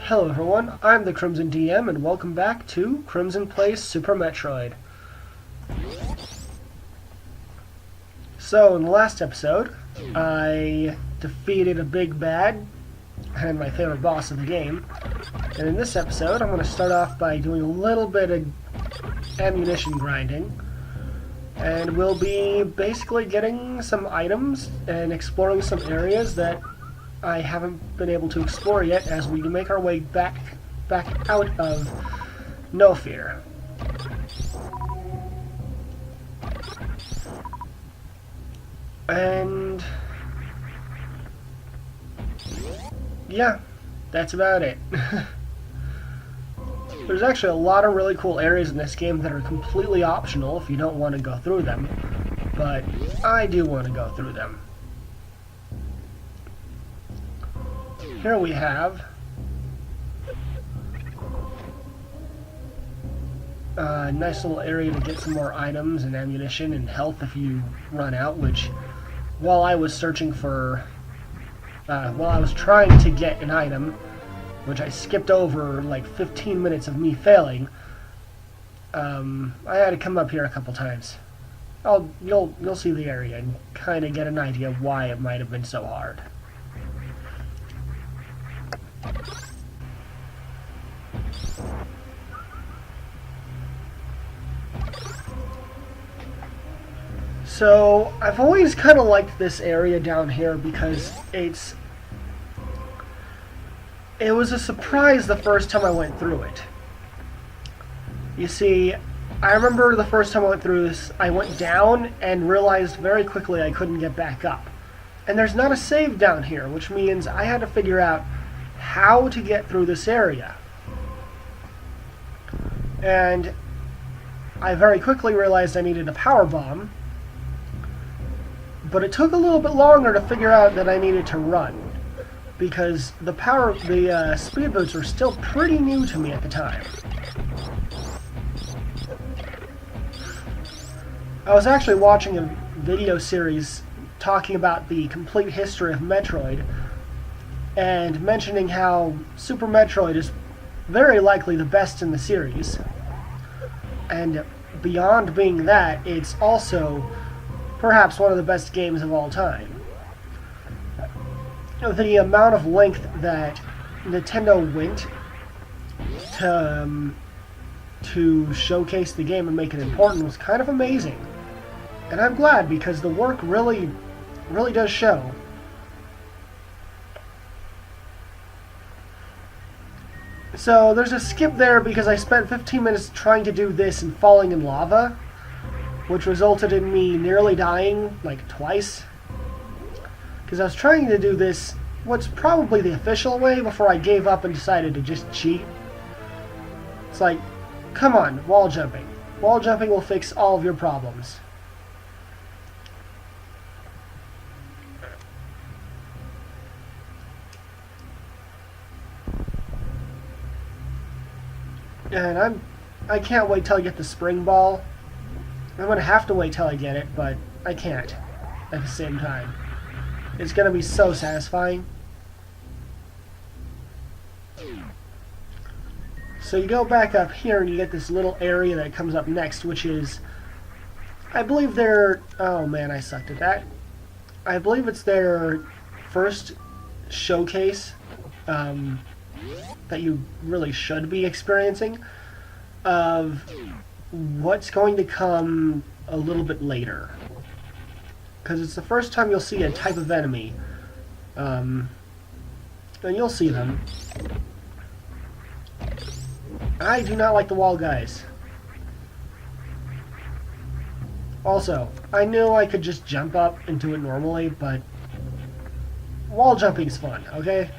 Hello everyone, I'm TheCrimsonDM and welcome back to Crimson Plays Super Metroid. So, in the last episode, I defeated a big bad and my favorite boss of the game. And in this episode, I'm going to start off by doing a little bit of ammunition grinding. And we'll be basically getting some items and exploring some areas that I haven't been able to explore yet as we make our way back out of No Fear. And yeah, that's about it. There's actually a lot of really cool areas in this game that are completely optional if you don't want to go through them, but I do want to go through them. Here we have a nice little area to get some more items and ammunition and health if you run out, which while I was searching for, while I was trying to get an item, which I skipped over like 15 minutes of me failing, I had to come up here a couple times. You'll see the area and kind of get an idea of why it might have been so hard. So, I've always kind of liked this area down here because it was a surprise the first time I went through it. You see, I remember the first time I went through this, I went down and realized very quickly I couldn't get back up. And there's not a save down here, which means I had to figure out how to get through this area. And I very quickly realized I needed a power bomb. But it took a little bit longer to figure out that I needed to run, because the speed boots were still pretty new to me at the time. I was actually watching a video series talking about the complete history of Metroid, and mentioning how Super Metroid is very likely the best in the series. And beyond being that, it's also perhaps one of the best games of all time. The amount of length that Nintendo went to showcase the game and make it important was kind of amazing. And I'm glad, because the work really does show. So there's a skip there because I spent 15 minutes trying to do this and falling in lava, which resulted in me nearly dying, like, twice. Because I was trying to do this, what's probably the official way, before I gave up and decided to just cheat. It's like, come on, wall jumping. Wall jumping will fix all of your problems. And I can't wait till I get the spring ball. I'm going to have to wait till I get it, but I can't at the same time. It's going to be so satisfying. So you go back up here and you get this little area that comes up next, which is, I believe oh man, I sucked at that. I believe it's their first showcase that you really should be experiencing of what's going to come a little bit later, because it's the first time you'll see a type of enemy, and you'll see them. I do not like the wall guys. Also, I knew I could just jump up and do it normally, but wall jumping's fun, okay?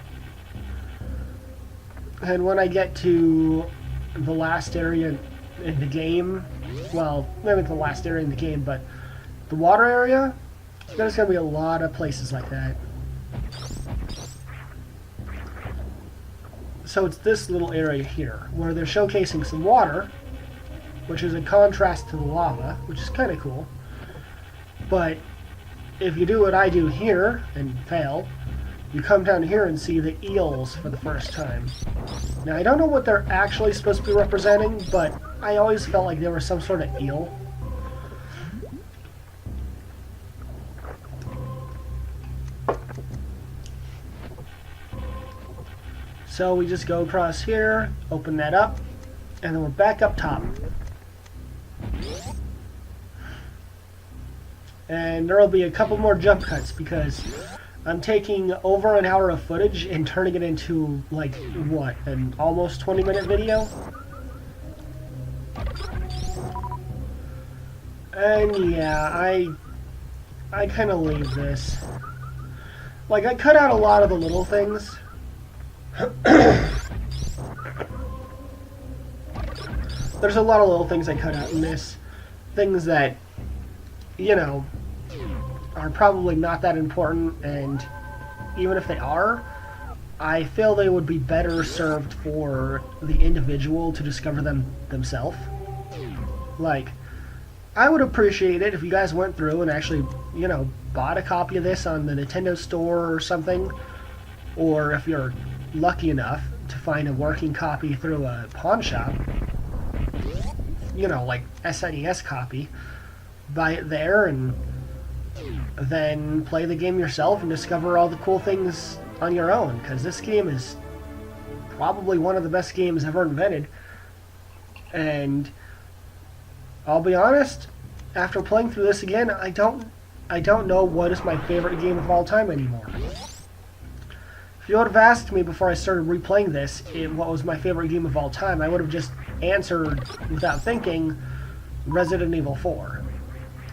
And when I get to the last area in the game, well, maybe the last area in the game, but the water area, there's going to be a lot of places like that. So it's this little area here, where they're showcasing some water, which is a contrast to the lava, which is kind of cool. But if you do what I do here, and fail, you come down here and see the eels for the first time. Now, I don't know what they're actually supposed to be representing, but I always felt like they were some sort of eel. So we just go across here, open that up, and then we're back up top. And there will be a couple more jump cuts because I'm taking over an hour of footage and turning it into, like, what, an almost 20-minute video? And yeah, I kind of leave this. Like, I cut out a lot of the little things. There's a lot of little things I cut out in this. Things that, you know, are probably not that important, and even if they are, I feel they would be better served for the individual to discover them themselves. Like, I would appreciate it if you guys went through and actually, you know, bought a copy of this on the Nintendo Store or something, or if you're lucky enough to find a working copy through a pawn shop, you know, like SNES copy, buy it there and then play the game yourself and discover all the cool things on your own, because this game is probably one of the best games ever invented. And I'll be honest, after playing through this again, I don't know what is my favorite game of all time anymore. If you would have asked me before I started replaying this what was my favorite game of all time, I would have just answered without thinking Resident Evil 4.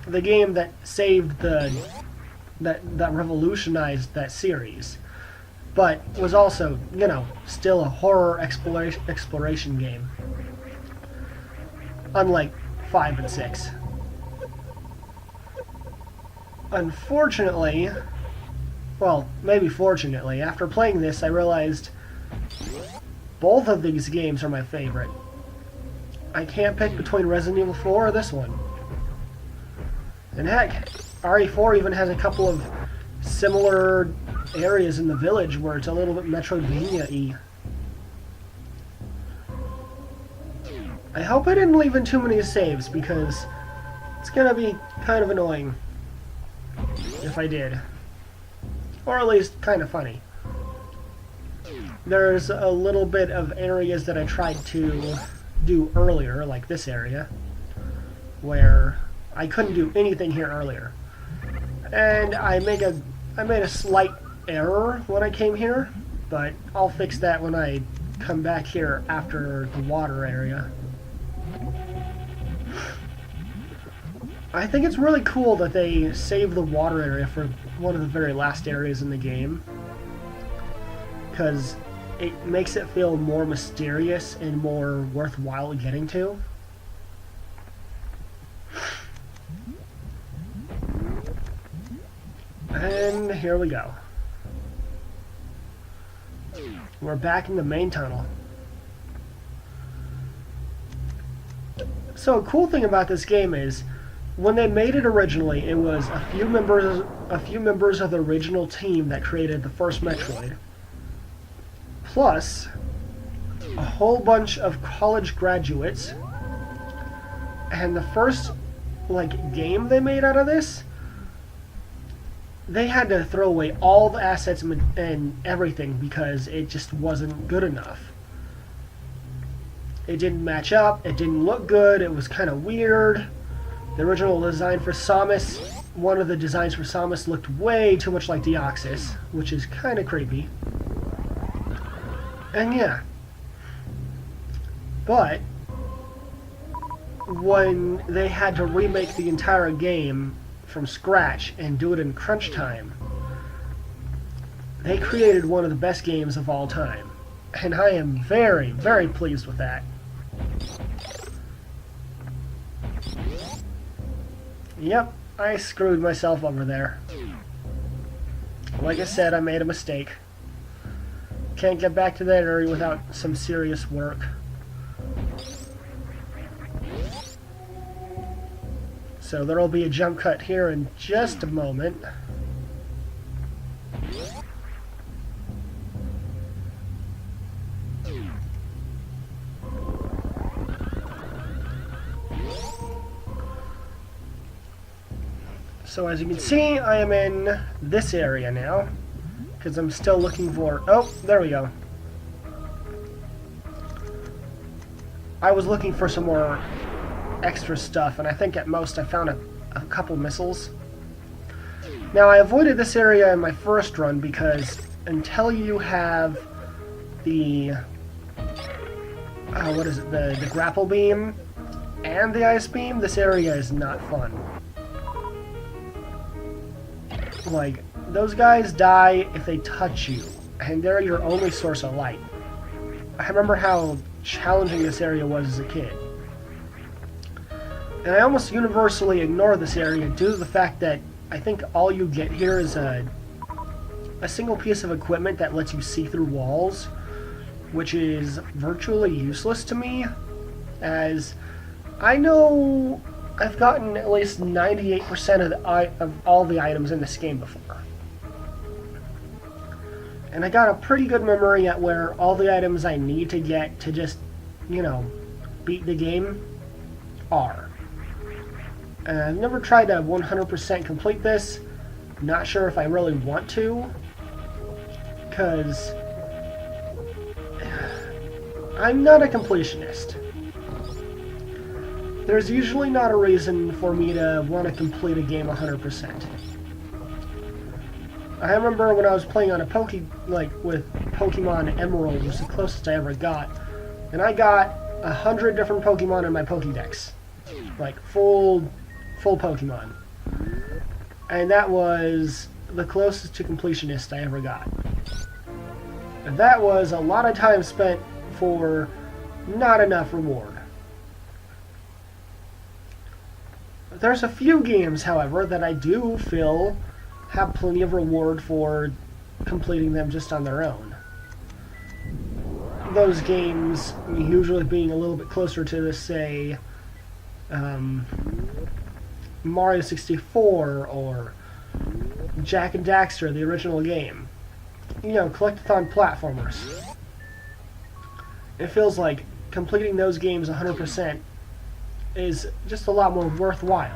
The game that saved that revolutionized that series, but was also, you know, still a horror exploration game. Unlike 5 and 6. Unfortunately, well, maybe fortunately, after playing this, I realized both of these games are my favorite. I can't pick between Resident Evil 4 or this one. And heck, RE4 even has a couple of similar areas in the village where it's a little bit Metroidvania-y. I hope I didn't leave in too many saves, because it's gonna be kind of annoying if I did. Or at least kind of funny. There's a little bit of areas that I tried to do earlier, like this area, where I couldn't do anything here earlier. And I made a slight error when I came here, but I'll fix that when I come back here after the water area. I think it's really cool that they save the water area for one of the very last areas in the game, because it makes it feel more mysterious and more worthwhile getting to. And here we go. We're back in the main tunnel. So a cool thing about this game is, when they made it originally, it was a few members of the original team that created the first Metroid, plus a whole bunch of college graduates. And the first game they made out of this, they had to throw away all the assets and everything because it just wasn't good enough. It didn't match up, it didn't look good, it was kind of weird. The original design for Samus, one of the designs for Samus looked way too much like Deoxys, which is kind of creepy. And yeah. But when they had to remake the entire game from scratch and do it in crunch time, they created one of the best games of all time. And I am very, very pleased with that. Yep, I screwed myself over there. Like I said, I made a mistake. Can't get back to that area without some serious work. So there'll be a jump cut here in just a moment. So as you can see, I am in this area now, because I'm still looking for... Oh, there we go. I was looking for some more extra stuff, and I think at most I found a couple missiles. Now, I avoided this area in my first run because until you have the... what is it? The grapple beam and the ice beam, this area is not fun. Like, those guys die if they touch you, and they're your only source of light. I remember how challenging this area was as a kid. And I almost universally ignore this area due to the fact that I think all you get here is a single piece of equipment that lets you see through walls, which is virtually useless to me, as I know I've gotten at least 98% of all the items in this game before. And I got a pretty good memory at where all the items I need to get to just, you know, beat the game are. And I've never tried to 100% complete this. Not sure if I really want to, because I'm not a completionist. There's usually not a reason for me to want to complete a game 100%. I remember when I was playing on with Pokemon Emerald, was the closest I ever got, and I got 100 different Pokemon in my Pokédex, like full Pokemon, and that was the closest to completionist I ever got. And that was a lot of time spent for not enough reward. There's a few games, however, that I do feel have plenty of reward for completing them just on their own. Those games usually being a little bit closer to, say, Mario 64 or Jak and Daxter, the original game. You know, collectathon platformers. It feels like completing those games 100% is just a lot more worthwhile.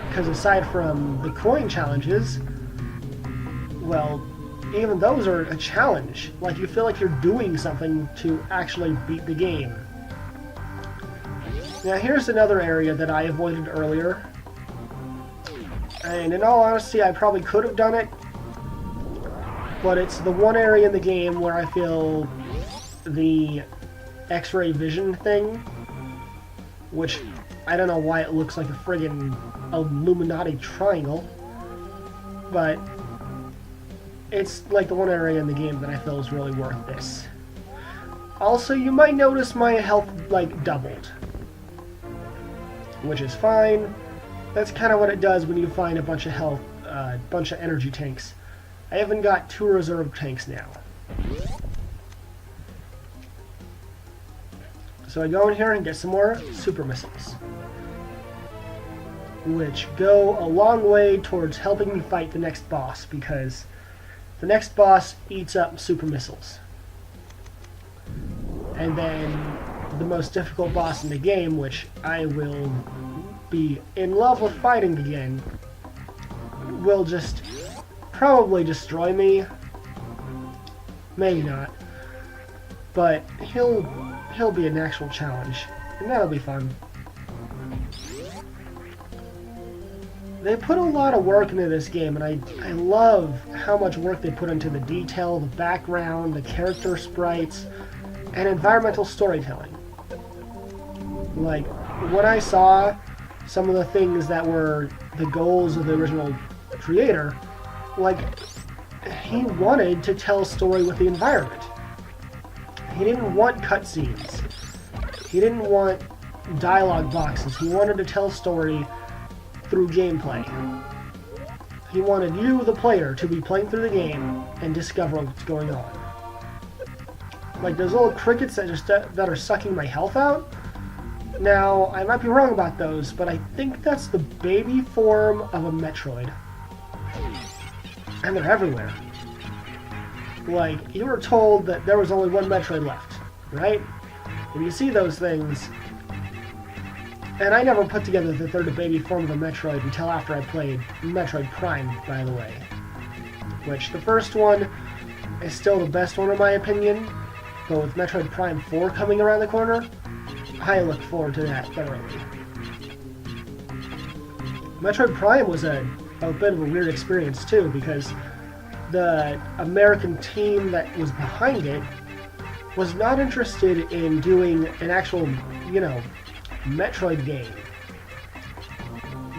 Because aside from the coin challenges, well, even those are a challenge. Like, you feel like you're doing something to actually beat the game. Now, here's another area that I avoided earlier. And in all honesty, I probably could have done it. But it's the one area in the game where I feel the X-ray vision thing, which I don't know why it looks like a friggin' Illuminati triangle, but it's like the one area in the game that I feel is really worth this. Also, you might notice my health, like, doubled, which is fine. That's kind of what it does when you find a bunch of health, bunch of energy tanks. I even got 2 reserve tanks now. So I go in here and get some more super missiles, which go a long way towards helping me fight the next boss, because the next boss eats up super missiles. And then the most difficult boss in the game, which I will be in love with fighting again, will just probably destroy me. Maybe not. But he'll be an actual challenge, and that'll be fun. They put a lot of work into this game, and I love how much work they put into the detail, the background, the character sprites, and environmental storytelling. Like, when I saw some of the things that were the goals of the original creator, like, he wanted to tell a story with the environment. He didn't want cutscenes. He didn't want dialogue boxes. He wanted to tell a story through gameplay. He wanted you, the player, to be playing through the game and discover what's going on. Like those little crickets that are sucking my health out. Now, I might be wrong about those, but I think that's the baby form of a Metroid. And they're everywhere. Like, you were told that there was only one Metroid left, right? When you see those things, And I never put together the third baby form of a Metroid until after I played Metroid Prime, by the way. Which, the first one is still the best one in my opinion, but with Metroid Prime 4 coming around the corner, I look forward to that thoroughly. Metroid Prime was a bit of a weird experience too, because the American team that was behind it was not interested in doing an actual, Metroid game.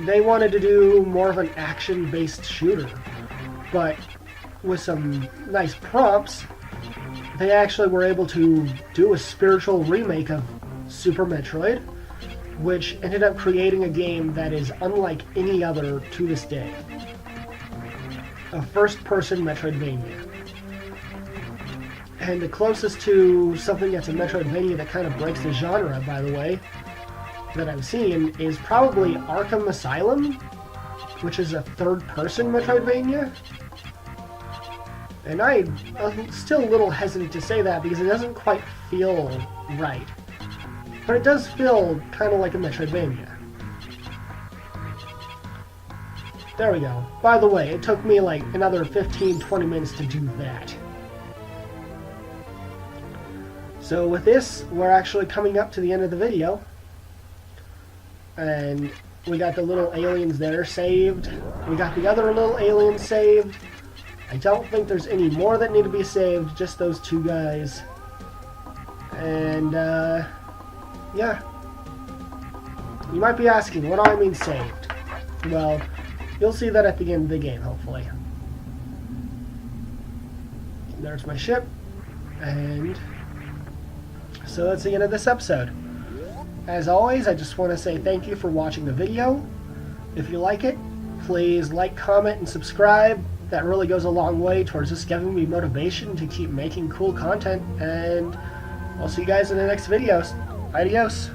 They wanted to do more of an action-based shooter, but with some nice prompts, they actually were able to do a spiritual remake of Super Metroid, which ended up creating a game that is unlike any other to this day. A first-person Metroidvania. And the closest to something that's a Metroidvania that kind of breaks the genre, by the way, that I've seen is probably Arkham Asylum, which is a third-person Metroidvania. And I'm still a little hesitant to say that because it doesn't quite feel right. But it does feel kind of like a Metroidvania. There we go. By the way, it took me like another 15-20 minutes to do that. So with this, we're actually coming up to the end of the video. And we got the little aliens there saved. We got the other little aliens saved. I don't think there's any more that need to be saved, just those two guys. And, yeah. You might be asking, what do I mean saved? Well, you'll see that at the end of the game, hopefully. There's my ship. And so that's the end of this episode. As always, I just want to say thank you for watching the video. If you like it, please like, comment, and subscribe. That really goes a long way towards just giving me motivation to keep making cool content. And I'll see you guys in the next videos. Adios.